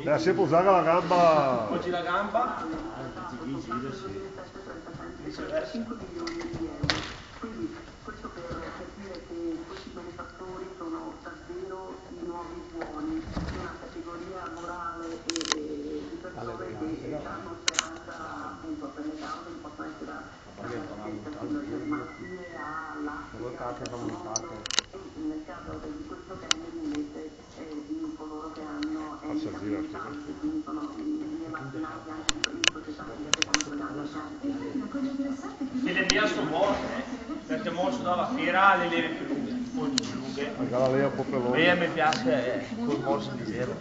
Deve sempre usare la gamba. Oggi la gamba, viceversa. Quindi questo per dire che questi benefattori sono davvero i nuovi buoni, una categoria morale e di persone che danno speranza appunto per le cause che possono essere dall'assistenza alle malattie all'Africa, e nel caso di questo Kennedy invece di coloro che hanno quindi sono gli emarginati anche in società che stanno pagando E le mie sono morte, perché morso dalla fiera le leve più lunghe, molto più lunghe. Magari lei è un po' pelosa. E a me piace col morso di zero.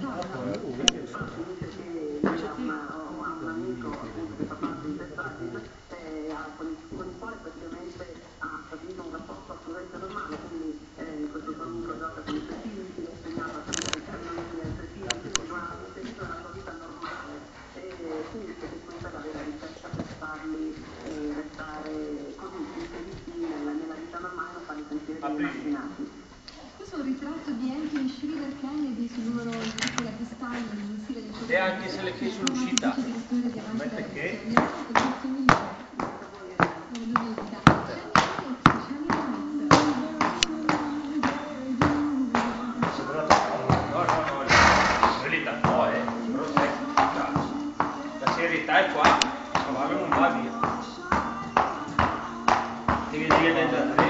un amico che fa parte di Testati con il quale praticamente ha stabilito un rapporto assolutamente normale, quindi questo suo amico gioca con i suoi figli, gli ha insegnato a tenere gli altri figli, ha inserito nella sua vita normale e quindi questa è la vera ricetta per farli restare così inseriti nella vita normale e non farli sentire emarginati. Questo è un ritratto di Anthony Schrider Kennedy sul numero piccola di Stalin del stile del E anche se le fece l'uscita, mette che... La serietà è qua, il cavallo non va via. Devi dire dentro a te.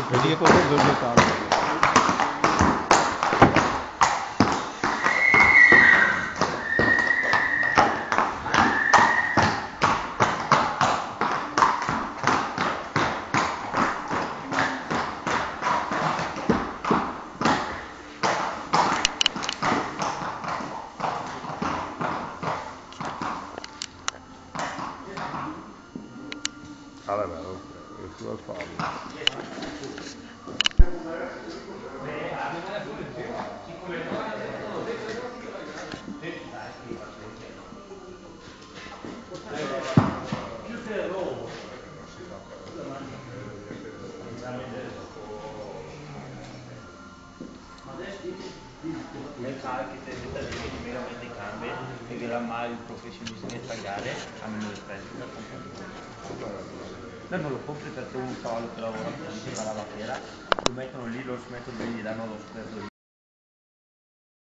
Vedi che cosa devo giocare. Ah, è vero, è più al fallo. Nel calcio che di veramente cambia e che mai il professionista di tagliare a meno di prezzo per comprare. Non lo compri perché un cavallo che lavora così che va alla fiera, lo mettono lì, lo smettono, gli danno lo spresso